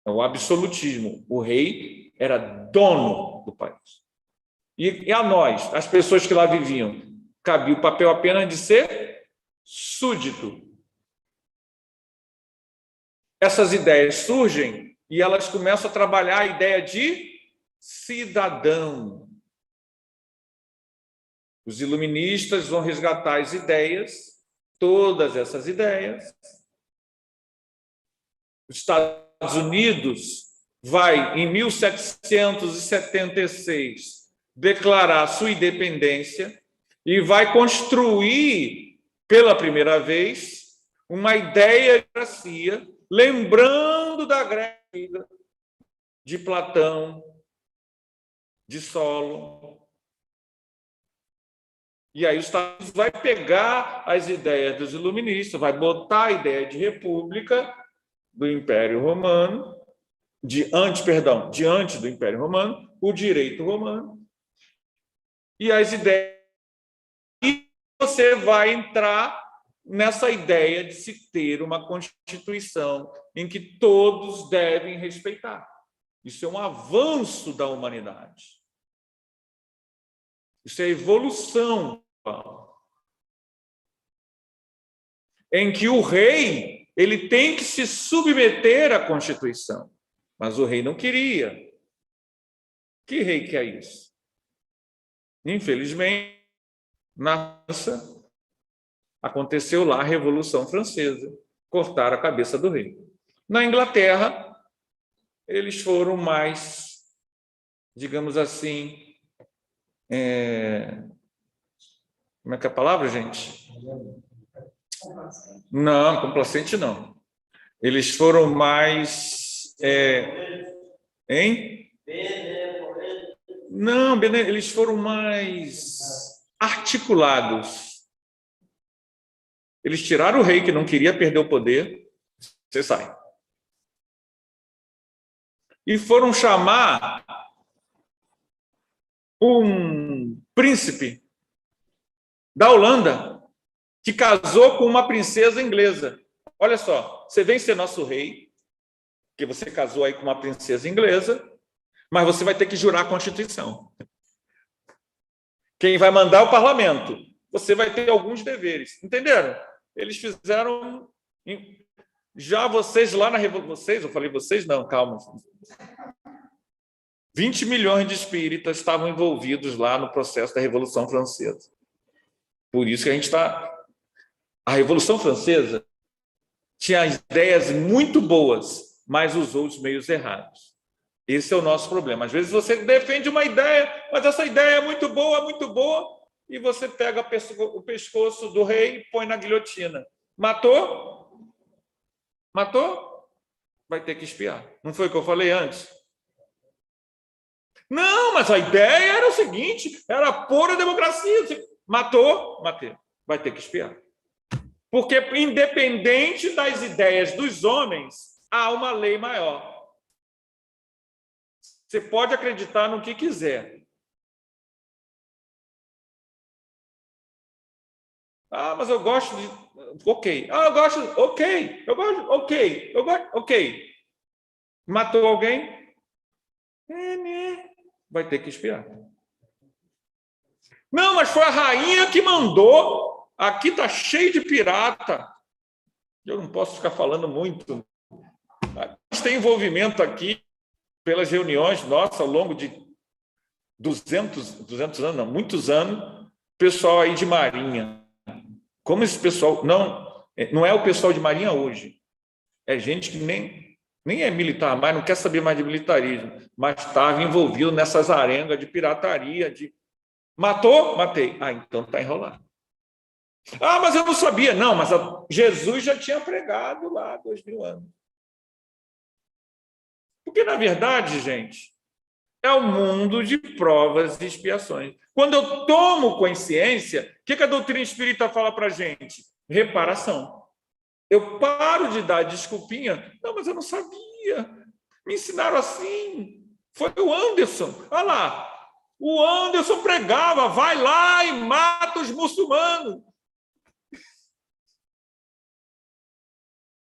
É o absolutismo. O rei era dono do país. E a nós, as pessoas que lá viviam, cabia o papel apenas de ser súdito. Essas ideias surgem e elas começam a trabalhar a ideia de cidadão. Os iluministas vão resgatar as ideias, todas essas ideias. Os Estados Unidos vai, em 1776, declarar sua independência e vai construir, pela primeira vez, uma ideia de democracia, lembrando da Grécia, de Platão, de Solon. E aí os Estados Unidos vai pegar as ideias dos iluministas, vai botar a ideia de república do Império Romano, diante do Império Romano, o direito romano, e as ideias. E você vai entrar nessa ideia de se ter uma Constituição em que todos devem respeitar. Isso é um avanço da humanidade. Isso é evolução, em que o rei ele tem que se submeter à Constituição, mas o rei não queria. Que rei quer isso? Infelizmente, na França, aconteceu lá a Revolução Francesa, cortaram a cabeça do rei. Na Inglaterra, eles foram mais, digamos assim, como é que é a palavra, gente? Não, complacente não. Eles foram mais... Não, eles foram mais articulados. Eles tiraram o rei, que não queria perder o poder, você sai. E foram chamar um príncipe da Holanda que casou com uma princesa inglesa. Olha só, você vem ser nosso rei, que você casou aí com uma princesa inglesa, mas você vai ter que jurar a Constituição. Quem vai mandar é o parlamento. Você vai ter alguns deveres. Entenderam? Eles fizeram... Já vocês lá na Revolução... Eu falei vocês? Não, calma. 20 milhões de espíritas estavam envolvidos lá no processo da Revolução Francesa. Por isso que a gente está... A Revolução Francesa tinha ideias muito boas, mas usou os meios errados. Esse é o nosso problema. Às vezes você defende uma ideia, mas essa ideia é muito boa, e você pega o pescoço do rei e põe na guilhotina. Matou? Matou? Vai ter que espiar. Não foi o que eu falei antes? Não, mas a ideia era o seguinte, era pôr a democracia. Matou? Matei. Vai ter que espiar. Porque, independente das ideias dos homens, há uma lei maior. Você pode acreditar no que quiser. Ah, mas eu gosto de... Ok. Ah, eu gosto... Ok. Eu gosto... Ok. Eu gosto... Ok. Matou alguém? Vai ter que espiar. Não, mas foi a rainha que mandou. Aqui está cheio de pirata. Eu não posso ficar falando muito. Mas tem envolvimento aqui pelas reuniões nossas ao longo de 200 anos, não, muitos anos, pessoal aí de Marinha. Como esse pessoal... Não é o pessoal de Marinha hoje. É gente que nem é militar mais, não quer saber mais de militarismo, mas estava envolvido nessas arengas de pirataria, de... Matou? Matei. Ah, então está enrolado. Ah, mas eu não sabia. Não, mas Jesus já tinha pregado lá há 2000 anos. Porque, na verdade, gente, é um mundo de provas e expiações. Quando eu tomo consciência, o que a doutrina espírita fala para a gente? Reparação. Eu paro de dar desculpinha. Não, mas eu não sabia. Me ensinaram assim. Foi o Anderson. Olha lá. O Anderson pregava, vai lá e mata os muçulmanos.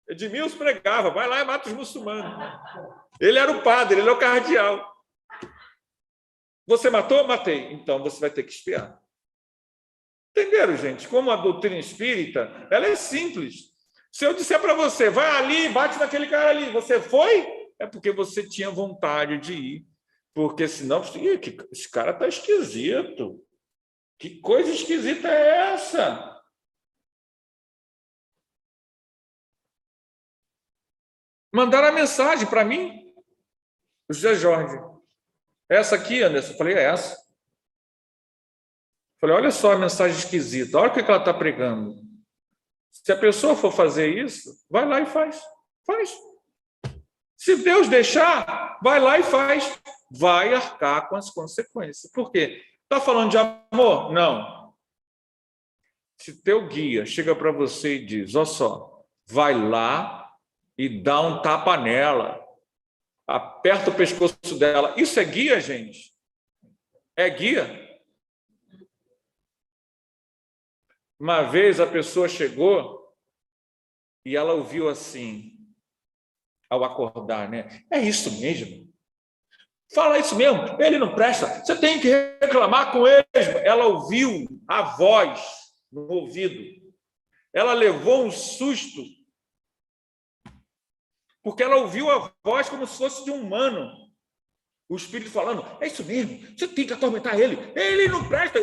Edmilson pregava, vai lá e mata os muçulmanos. Ele era o padre, ele é o cardeal. Você matou? Matei. Então você vai ter que expiar. Entenderam, gente? Como a doutrina espírita, ela é simples. Se eu disser para você, vai ali, bate naquele cara ali, você foi? É porque você tinha vontade de ir. Porque senão, esse cara está esquisito. Que coisa esquisita é essa? Mandaram a mensagem para mim, o José Jorge. Essa aqui, Anderson? Eu falei, é essa. Eu falei, olha só a mensagem esquisita, olha o que ela está pregando. Se a pessoa for fazer isso, vai lá e faz. Faz. Se Deus deixar, vai lá e faz. Vai arcar com as consequências. Por quê? Está falando de amor? Não. Se teu guia chega para você e diz, olha só, vai lá e dá um tapa nela, aperta o pescoço dela. Isso é guia, gente? É guia? Uma vez a pessoa chegou e ela ouviu assim, ao acordar, né? É isso mesmo? Fala isso mesmo, ele não presta, você tem que reclamar com ele. Ela ouviu a voz no ouvido. Ela levou um susto, porque ela ouviu a voz como se fosse de um humano. O espírito falando, é isso mesmo, você tem que atormentar ele. Ele não presta.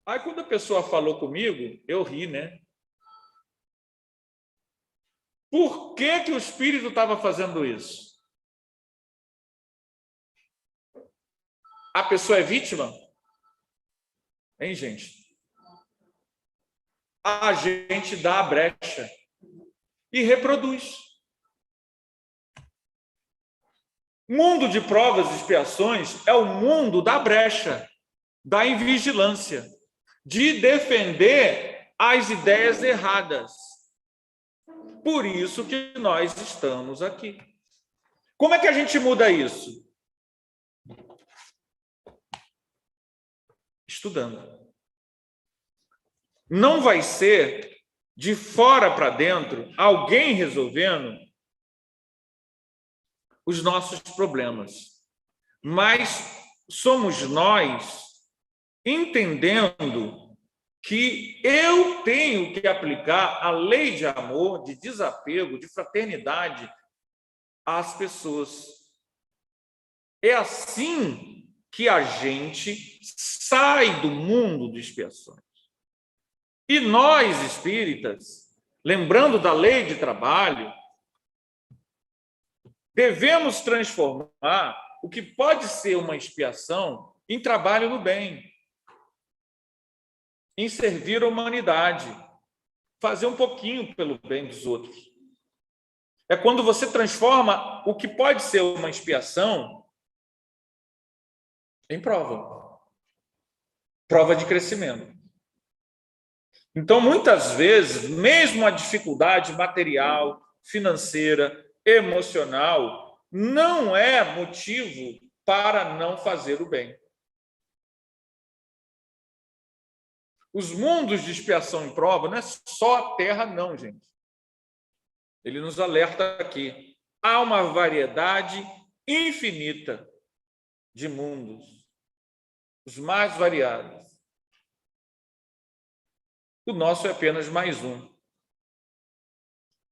Aí, quando a pessoa falou comigo, eu ri, né? Por que que o espírito estava fazendo isso? A pessoa é vítima? Hein, gente? A gente dá a brecha e reproduz. Mundo de provas e expiações é o mundo da brecha, da invigilância, de defender as ideias erradas. Por isso que nós estamos aqui. Como é que a gente muda isso? Estudando. Não vai ser de fora para dentro alguém resolvendo os nossos problemas, mas somos nós entendendo que eu tenho que aplicar a lei de amor, de desapego, de fraternidade às pessoas. É assim que a gente sai do mundo de expiações. E nós, espíritas, lembrando da lei de trabalho, devemos transformar o que pode ser uma expiação em trabalho no bem, em servir a humanidade, fazer um pouquinho pelo bem dos outros. É quando você transforma o que pode ser uma expiação em prova. Prova de crescimento. Então, muitas vezes, mesmo a dificuldade material, financeira, emocional, não é motivo para não fazer o bem. Os mundos de expiação e prova não é só a Terra, não, gente. Ele nos alerta aqui. Há uma variedade infinita de mundos, os mais variados. O nosso é apenas mais um.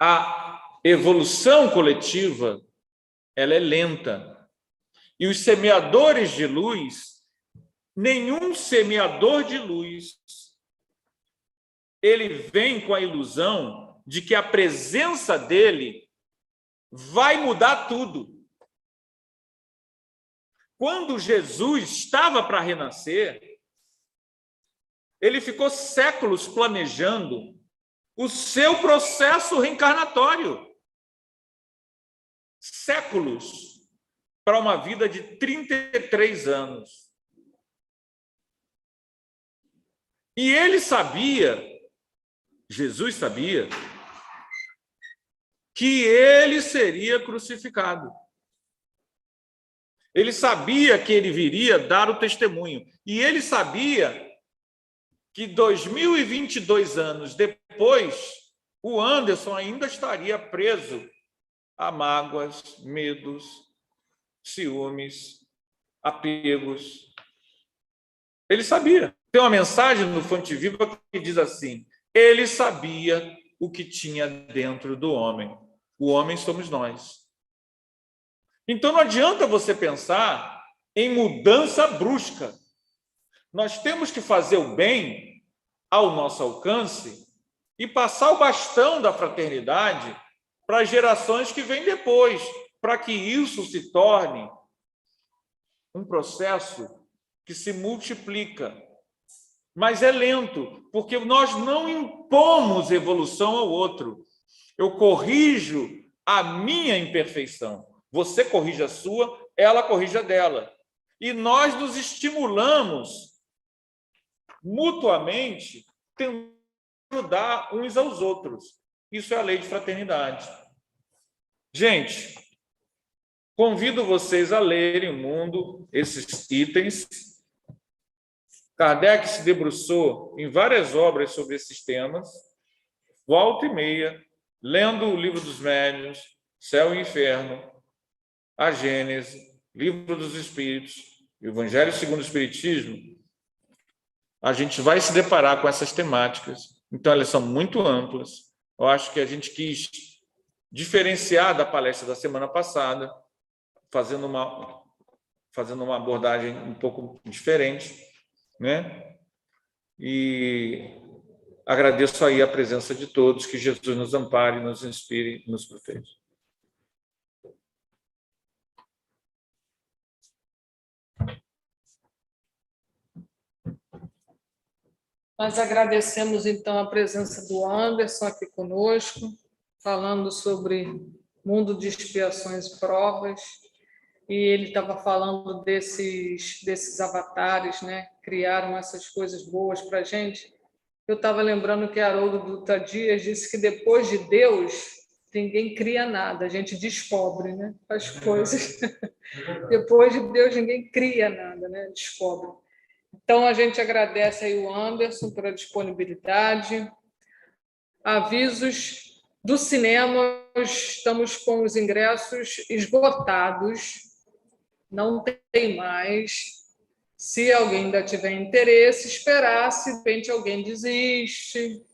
A evolução coletiva, ela é lenta. E os semeadores de luz, nenhum semeador de luz, ele vem com a ilusão de que a presença dele vai mudar tudo. Quando Jesus estava para renascer, ele ficou séculos planejando o seu processo reencarnatório. Séculos para uma vida de 33 anos. E ele sabia, Jesus sabia, que ele seria crucificado. Ele sabia que ele viria dar o testemunho. E ele sabia que 2022 anos depois, o Anderson ainda estaria preso a mágoas, medos, ciúmes, apegos. Ele sabia. Tem uma mensagem no Fonte Viva que diz assim: ele sabia o que tinha dentro do homem. O homem somos nós. Então não adianta você pensar em mudança brusca. Nós temos que fazer o bem ao nosso alcance e passar o bastão da fraternidade para as gerações que vêm depois, para que isso se torne um processo que se multiplica. Mas é lento, porque nós não impomos evolução ao outro. Eu corrijo a minha imperfeição. Você corrige a sua, ela corrige a dela. E nós nos estimulamos mutuamente, tentando ajudar uns aos outros. Isso é a lei de fraternidade. Gente, convido vocês a lerem o mundo, esses itens. Kardec se debruçou em várias obras sobre esses temas, volta e meia, lendo o Livro dos Médiuns, Céu e Inferno, a Gênese, Livro dos Espíritos, Evangelho segundo o Espiritismo, a gente vai se deparar com essas temáticas. Então, elas são muito amplas. Eu acho que a gente quis diferenciar da palestra da semana passada, fazendo uma abordagem um pouco diferente, né? E agradeço aí a presença de todos, que Jesus nos ampare, nos inspire, nos proteja. Nós agradecemos, então, a presença do Anderson aqui conosco, falando sobre mundo de expiações e provas, e ele estava falando desses avatares, né? Criaram essas coisas boas para a gente. Eu estava lembrando que Haroldo Dutra Dias disse que depois de Deus, ninguém cria nada, a gente descobre, né? As coisas. Depois de Deus, ninguém cria nada, né? Descobre. Então, a gente agradece aí o Anderson pela disponibilidade. Avisos do cinema, estamos com os ingressos esgotados, não tem mais. Se alguém ainda tiver interesse, esperar, se de repente alguém desiste,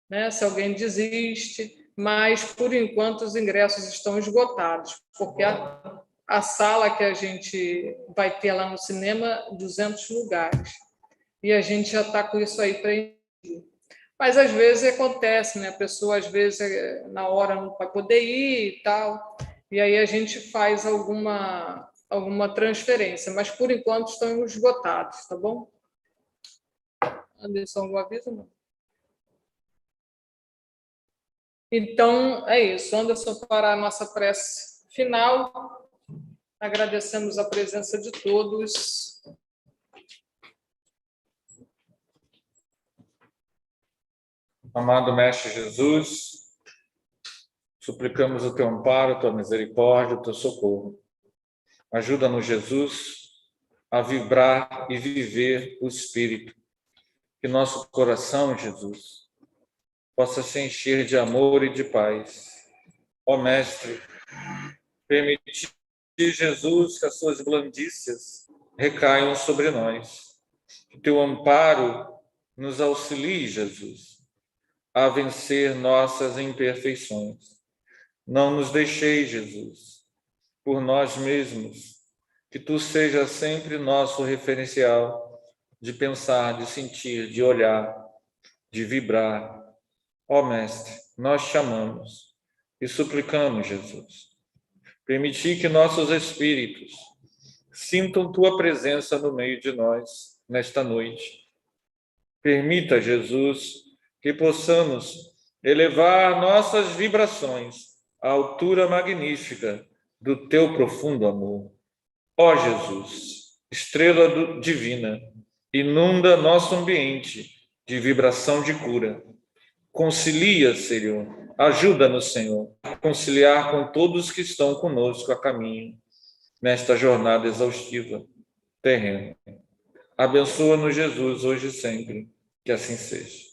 né? Se alguém desiste, mas, por enquanto, os ingressos estão esgotados, porque a sala que a gente vai ter lá no cinema, 200 lugares. E a gente já está com isso aí preenchido. Mas, às vezes, acontece, né? A pessoa, às vezes, na hora não vai poder ir e tal, e aí a gente faz alguma transferência, mas, por enquanto, estão esgotados, tá bom? Anderson, algum aviso? Não. Então, é isso. Anderson, para a nossa prece final. Agradecemos a presença de todos. Amado Mestre Jesus, suplicamos o teu amparo, a tua misericórdia, o teu socorro. Ajuda-nos, Jesus, a vibrar e viver o Espírito. Que nosso coração, Jesus, possa se encher de amor e de paz. Ó Mestre, permite, Jesus, que as suas blandícias recaiam sobre nós. Que teu amparo nos auxilie, Jesus, a vencer nossas imperfeições. Não nos deixeis, Jesus, por nós mesmos, que tu sejas sempre nosso referencial de pensar, de sentir, de olhar, de vibrar. Ó Mestre, nós te amamos e suplicamos, Jesus, permitir que nossos espíritos sintam tua presença no meio de nós nesta noite. Permita, Jesus, que possamos elevar nossas vibrações à altura magnífica do teu profundo amor. Ó Jesus, estrela divina, inunda nosso ambiente de vibração de cura. Concilia, Senhor, ajuda-nos, Senhor, a conciliar com todos que estão conosco a caminho nesta jornada exaustiva terrena. Abençoa-nos, Jesus, hoje e sempre. Que assim seja.